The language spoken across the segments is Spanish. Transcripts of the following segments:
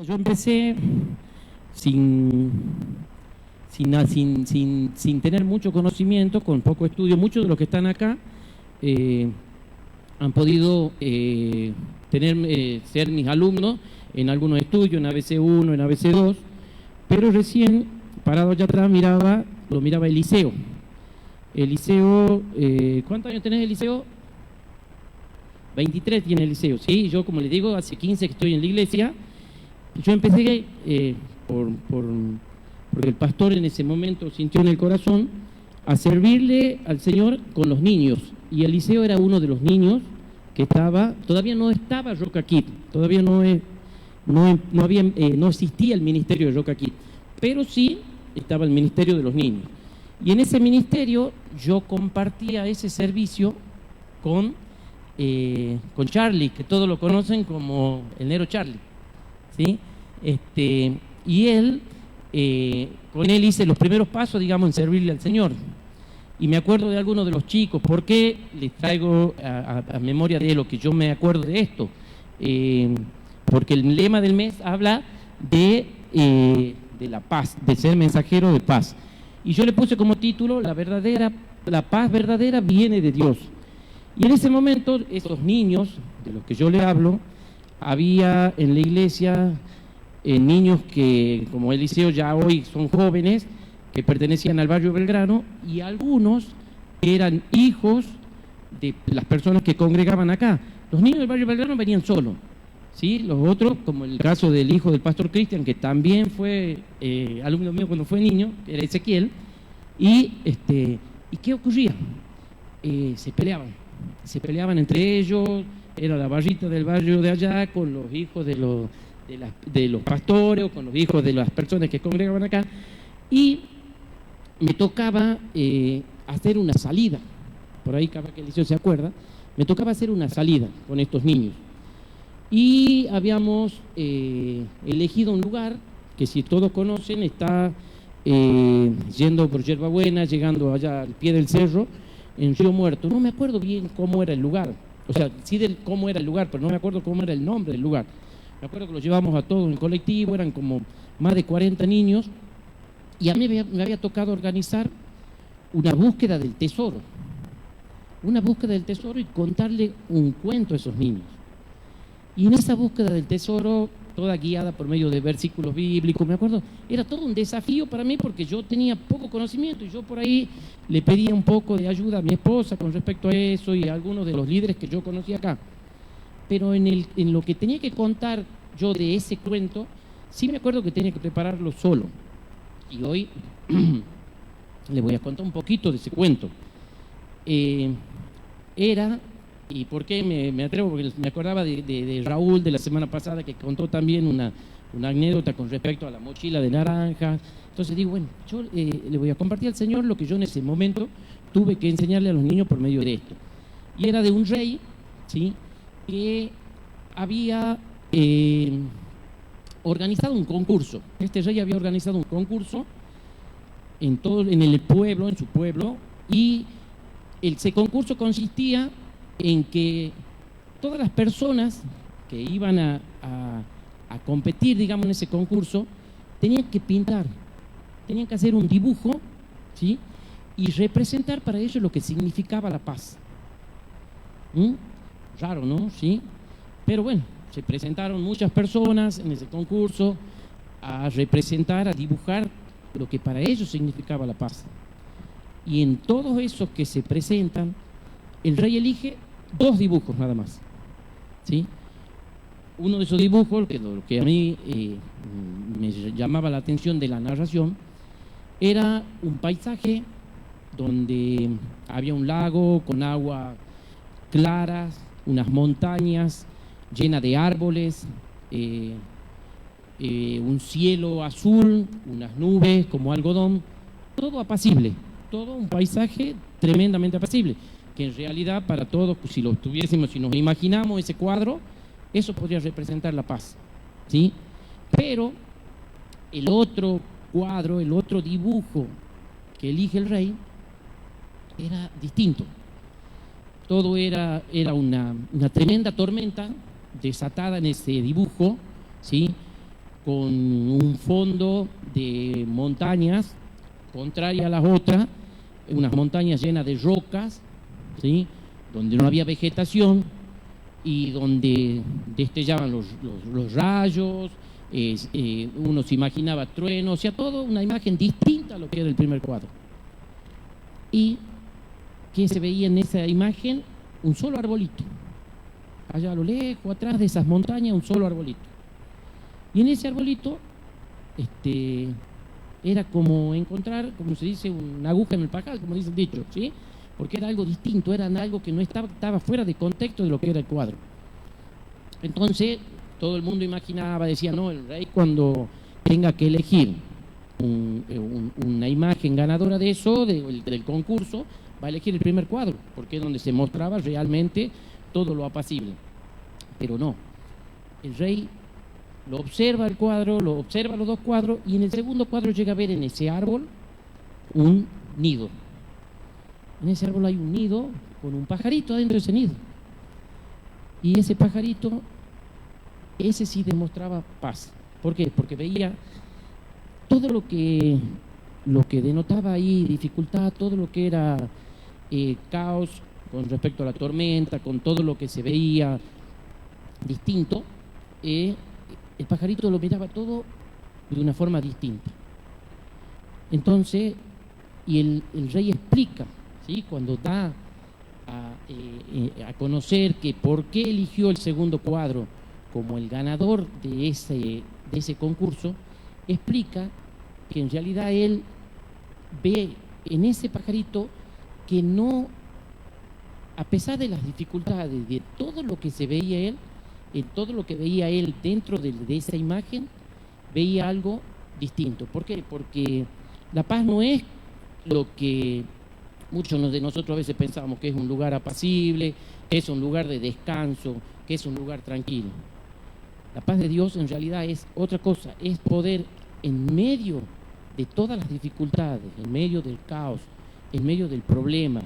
Yo empecé sin, sin tener mucho conocimiento, con poco estudio. Muchos de los que están acá han podido ser mis alumnos en algunos estudios, en ABC1, en ABC2, pero recién, parado allá atrás, lo miraba Eliseo. Eliseo, ¿cuántos años tenés, Eliseo? 23 tiene Eliseo, sí. Yo, como les digo, hace 15 que estoy en la iglesia. Yo empecé porque el pastor en ese momento sintió en el corazón a servirle al Señor con los niños, y Eliseo era uno de los niños que todavía no estaba Roca Kid, todavía no existía el ministerio de Roca Kid, pero sí estaba el ministerio de los niños. Y en ese ministerio yo compartía ese servicio con Charlie, que todos lo conocen como el Nero Charlie, ¿sí? Y con él hice los primeros pasos, digamos, en servirle al Señor. Y me acuerdo de algunos de los chicos. ¿Por qué les traigo a memoria de lo que yo me acuerdo de esto? Porque el lema del mes habla de la paz, de ser mensajero de paz. Y yo le puse como título: la paz verdadera viene de Dios. Y en ese momento, esos niños de los que yo le hablo, había en la iglesia niños que, como Eliseo, ya hoy son jóvenes, que pertenecían al barrio Belgrano, y algunos eran hijos de las personas que congregaban acá. Los niños del barrio Belgrano venían solos, ¿sí? Los otros, como el caso del hijo del pastor Cristian, que también fue alumno mío cuando fue niño, era Ezequiel. ¿Y qué ocurría? Se peleaban entre ellos. Era la barrita del barrio de allá con los hijos de los pastores, o con los hijos de las personas que congregaban acá. Y me tocaba hacer una salida, por ahí capaz que Eliseo se acuerda, me tocaba hacer una salida con estos niños. Y habíamos elegido un lugar que, si todos conocen, está yendo por Yerbabuena, llegando allá al pie del cerro, en Río Muerto. No me acuerdo bien cómo era el lugar, o sea, sí cómo era el lugar, pero no me acuerdo cómo era el nombre del lugar. Me acuerdo que lo llevamos a todos en colectivo, eran como más de 40 niños, y a mí me había tocado organizar una búsqueda del tesoro. Y contarle un cuento a esos niños. Y en esa búsqueda del tesoro, toda guiada por medio de versículos bíblicos, me acuerdo, era todo un desafío para mí, porque yo tenía poco conocimiento, y yo por ahí le pedía un poco de ayuda a mi esposa con respecto a eso, y a algunos de los líderes que yo conocía acá. Pero en lo que tenía que contar yo de ese cuento, sí me acuerdo que tenía que prepararlo solo. Y hoy le voy a contar un poquito de ese cuento. ¿Y por qué me atrevo? Porque me acordaba de Raúl de la semana pasada, que contó también una anécdota con respecto a la mochila de naranja. Entonces digo, bueno, yo le voy a compartir al Señor lo que yo en ese momento tuve que enseñarle a los niños por medio de esto. Y era de un rey, ¿sí?, que había organizado un concurso. Este rey había organizado un concurso en su pueblo, y ese concurso consistía en que todas las personas que iban a competir, digamos, en ese concurso, tenían que pintar, tenían que hacer un dibujo, ¿sí?, y representar para ellos lo que significaba la paz. Raro, ¿no? Sí. Pero bueno, se presentaron muchas personas en ese concurso a representar, a dibujar lo que para ellos significaba la paz. Y en todos esos que se presentan, el rey elige 2 dibujos nada más, ¿sí? Uno de esos dibujos, lo que a mí me llamaba la atención de la narración, era un paisaje donde había un lago con agua clara, unas montañas llenas de árboles, un cielo azul, unas nubes como algodón, todo apacible, todo un paisaje tremendamente apacible, que en realidad para todos, pues, si nos imaginamos ese cuadro, eso podría representar la paz, ¿sí? Pero el otro cuadro, el otro dibujo que elige el rey era distinto. Todo era una tremenda tormenta desatada en ese dibujo, ¿sí?, con un fondo de montañas contraria a las otras, unas montañas llenas de rocas, ¿sí?, donde no había vegetación y donde destellaban los rayos, uno se imaginaba truenos, o sea, todo una imagen distinta a lo que era el primer cuadro. Y que se veía en esa imagen un solo arbolito, allá a lo lejos, atrás de esas montañas, un solo arbolito. Y en ese arbolito era como encontrar, como se dice, una aguja en el pajar, como dice el dicho, ¿sí?, porque era algo distinto, era algo que no estaba fuera de contexto de lo que era el cuadro. Entonces todo el mundo imaginaba, decía, no, el rey cuando tenga que elegir una imagen ganadora de eso, del concurso, va a elegir el primer cuadro, porque es donde se mostraba realmente todo lo apacible. Pero no, el rey lo observa el cuadro, lo observa los dos cuadros, y en el segundo cuadro llega a ver en ese árbol un nido. En ese árbol hay un nido con un pajarito adentro de ese nido. Y ese pajarito, ese sí demostraba paz. ¿Por qué? Porque veía todo lo que denotaba ahí dificultad, todo lo que era caos con respecto a la tormenta, con todo lo que se veía distinto, el pajarito lo miraba todo de una forma distinta. Entonces, y el rey explica, ¿sí?, cuando da a conocer que por qué eligió el segundo cuadro como el ganador de ese concurso, explica que en realidad él ve en ese pajarito que no, a pesar de las dificultades, de todo lo que se veía él, en todo lo que veía él dentro de esa imagen, veía algo distinto. ¿Por qué? Porque la paz no es lo que muchos de nosotros a veces pensamos, que es un lugar apacible, que es un lugar de descanso, que es un lugar tranquilo. La paz de Dios en realidad es otra cosa, es poder en medio de todas las dificultades, en medio del caos, en medio del problema,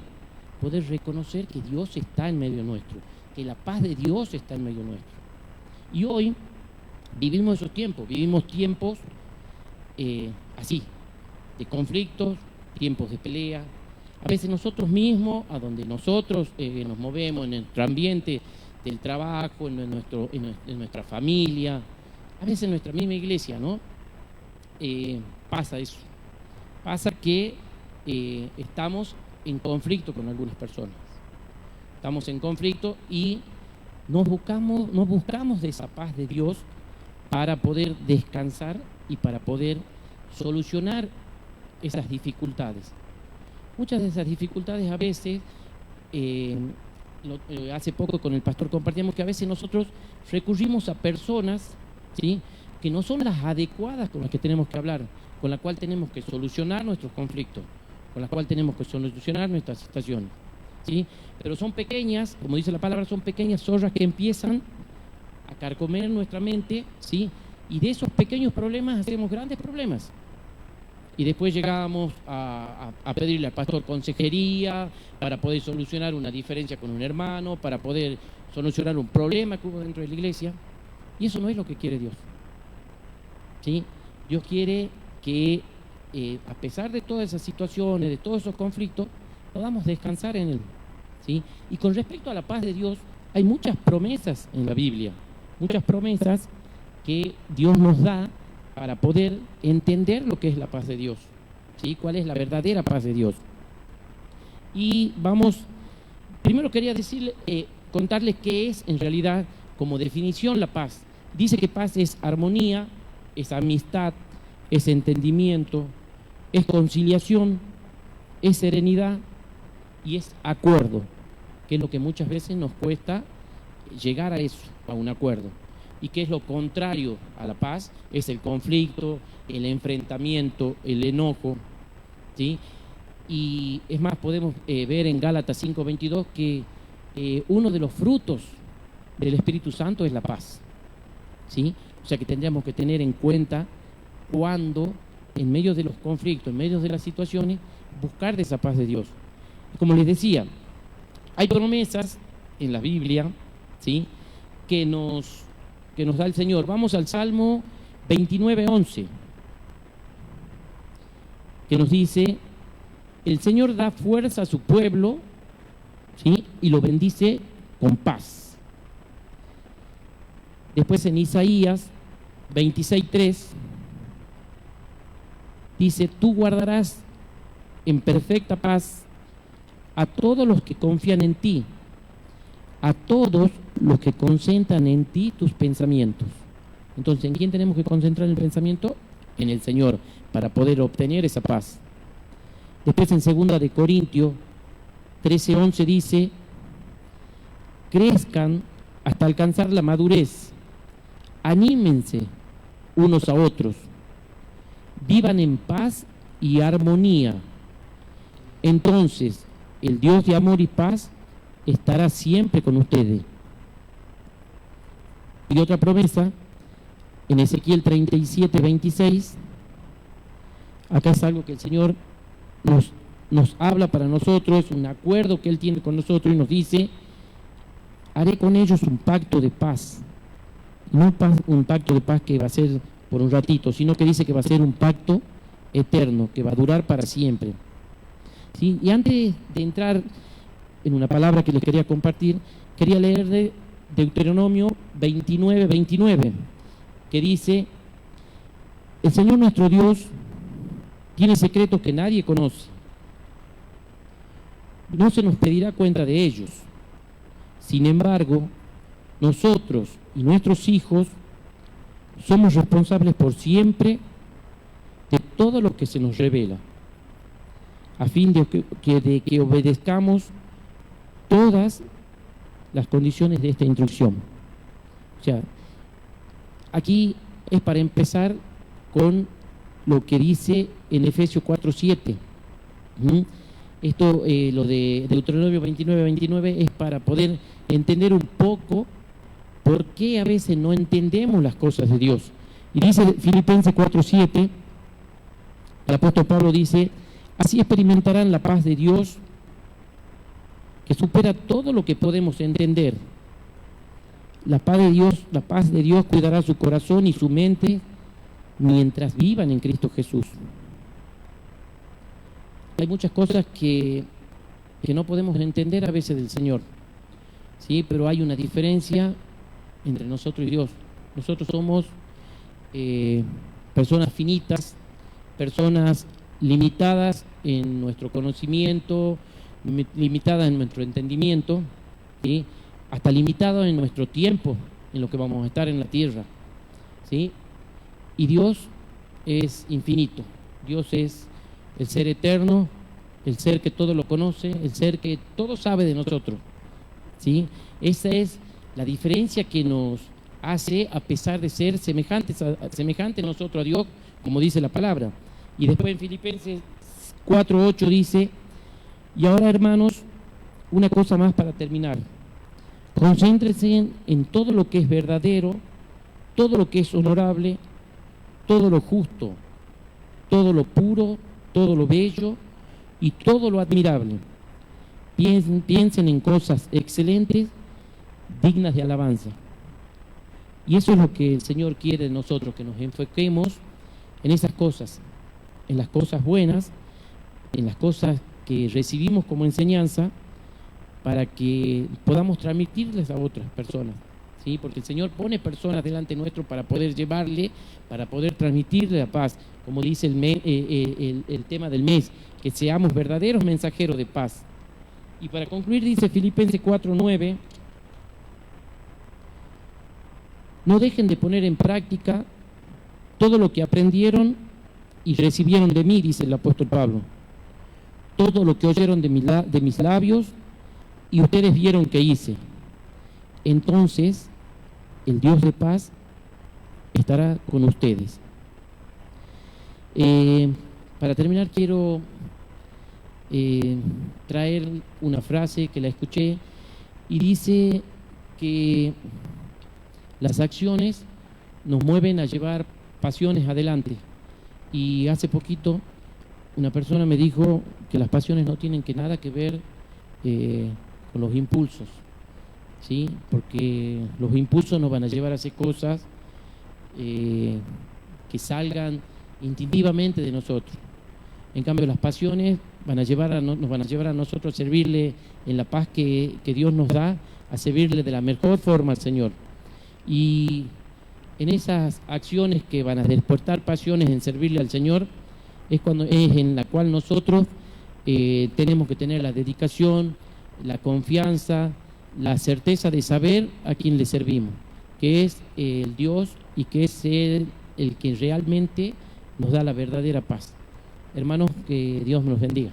poder reconocer que Dios está en medio nuestro, que la paz de Dios está en medio nuestro. Y hoy vivimos esos tiempos, así, de conflictos, tiempos de pelea. A veces nosotros mismos, a donde nosotros nos movemos, en nuestro ambiente del trabajo, en nuestra familia, a veces en nuestra misma iglesia, ¿no? Pasa eso. Pasa que estamos en conflicto con algunas personas. Estamos en conflicto y no buscamos de esa paz de Dios para poder descansar y para poder solucionar esas dificultades. Muchas de esas dificultades a veces, hace poco con el pastor compartíamos que a veces nosotros recurrimos a personas, ¿sí?, que no son las adecuadas con las que tenemos que hablar, con las cuales tenemos que solucionar nuestros conflictos, con las cuales tenemos que solucionar nuestras situaciones, ¿sí? Pero son pequeñas, como dice la palabra, son pequeñas zorras que empiezan a carcomer nuestra mente, ¿sí?, y de esos pequeños problemas hacemos grandes problemas. Y después llegamos a pedirle al pastor consejería para poder solucionar una diferencia con un hermano, para poder solucionar un problema que hubo dentro de la iglesia. Y eso no es lo que quiere Dios, ¿sí? Dios quiere que, a pesar de todas esas situaciones, de todos esos conflictos, podamos descansar en Él, ¿sí? Y con respecto a la paz de Dios, hay muchas promesas en la Biblia, muchas promesas que Dios nos da para poder entender lo que es la paz de Dios, ¿sí?, cuál es la verdadera paz de Dios. Y primero quería contarles qué es en realidad como definición la paz. Dice que paz es armonía, es amistad, es entendimiento, es conciliación, es serenidad y es acuerdo, que es lo que muchas veces nos cuesta llegar a eso, a un acuerdo. Y que es lo contrario a la paz, es el conflicto, el enfrentamiento, el enojo, ¿sí? Y es más, podemos ver en Gálatas 5:22 que uno de los frutos del Espíritu Santo es la paz, ¿sí? O sea que tendríamos que tener en cuenta cuando, en medio de los conflictos, en medio de las situaciones, buscar de esa paz de Dios. Como les decía, hay promesas en la Biblia, ¿sí?, que nos da el Señor. Vamos al Salmo 29:11, que nos dice: el Señor da fuerza a su pueblo, ¿sí?, y lo bendice con paz. Después en Isaías 26:3 dice: tú guardarás en perfecta paz a todos los que confían en ti, a todos los que concentran en ti tus pensamientos. Entonces, ¿en quién tenemos que concentrar el pensamiento? En el Señor, para poder obtener esa paz. Después en 2 de Corintios 13:11 dice: crezcan hasta alcanzar la madurez, anímense unos a otros, vivan en paz y armonía. Entonces, el Dios de amor y paz estará siempre con ustedes. Y otra promesa, en Ezequiel 37:26, acá es algo que el Señor nos habla para nosotros, es un acuerdo que Él tiene con nosotros y nos dice: haré con ellos un pacto de paz. No un pacto de paz que va a ser por un ratito, sino que dice que va a ser un pacto eterno, que va a durar para siempre. ¿Sí? Y antes de entrar en una palabra que les quería compartir, quería leer de Deuteronomio 29:29, que dice: el Señor nuestro Dios tiene secretos que nadie conoce. No se nos pedirá cuenta de ellos. Sin embargo, nosotros y nuestros hijos somos responsables por siempre de todo lo que se nos revela, a fin de que obedezcamos todas las condiciones de esta instrucción. O sea, aquí es para empezar con lo que dice en Efesios 4:7. Esto, lo de Deuteronomio 29:29, es para poder entender un poco por qué a veces no entendemos las cosas de Dios. Y dice Filipenses 4:7, el apóstol Pablo dice: así experimentarán la paz de Dios, que supera todo lo que podemos entender. La paz de Dios cuidará su corazón y su mente mientras vivan en Cristo Jesús. Hay muchas cosas que no podemos entender a veces del Señor, ¿sí? Pero hay una diferencia entre nosotros y Dios. Nosotros somos personas finitas, personas limitadas en nuestro conocimiento, limitadas en nuestro entendimiento, ¿sí?, hasta limitado en nuestro tiempo, en lo que vamos a estar en la tierra, ¿sí? Y Dios es infinito. Dios es el ser eterno, el ser que todo lo conoce, el ser que todo sabe de nosotros, ¿sí? Esa es la diferencia que nos hace, a pesar de ser semejantes nosotros a Dios, como dice la palabra. Y después en Filipenses 4:8 dice: y ahora, hermanos, una cosa más para terminar. Concéntrense en todo lo que es verdadero, todo lo que es honorable, todo lo justo, todo lo puro, todo lo bello y todo lo admirable. Piensen en cosas excelentes, dignas de alabanza. Y eso es lo que el Señor quiere de nosotros, que nos enfoquemos en esas cosas, en las cosas buenas, en las cosas que recibimos como enseñanza, para que podamos transmitirles a otras personas, ¿sí? Porque el Señor pone personas delante nuestro para poder llevarle, para poder transmitirle la paz, como dice el tema del mes, que seamos verdaderos mensajeros de paz. Y para concluir dice Filipenses 4:9: no dejen de poner en práctica todo lo que aprendieron y recibieron de mí, dice el apóstol Pablo, todo lo que oyeron de mis labios y ustedes vieron que hice. Entonces el Dios de paz estará con ustedes. Para terminar, quiero traer una frase que la escuché y dice que las acciones nos mueven a llevar pasiones adelante. Y hace poquito una persona me dijo que las pasiones no tienen nada que ver con los impulsos, ¿sí? Porque los impulsos nos van a llevar a hacer cosas que salgan instintivamente de nosotros. En cambio, las pasiones nos van a llevar a nosotros a servirle en la paz que Dios nos da, a servirle de la mejor forma al Señor. Y en esas acciones que van a despertar pasiones en servirle al Señor, es en la cual nosotros tenemos que tener la dedicación, la confianza, la certeza de saber a quién le servimos, que es el Dios y que es el que realmente nos da la verdadera paz. Hermanos, que Dios nos bendiga.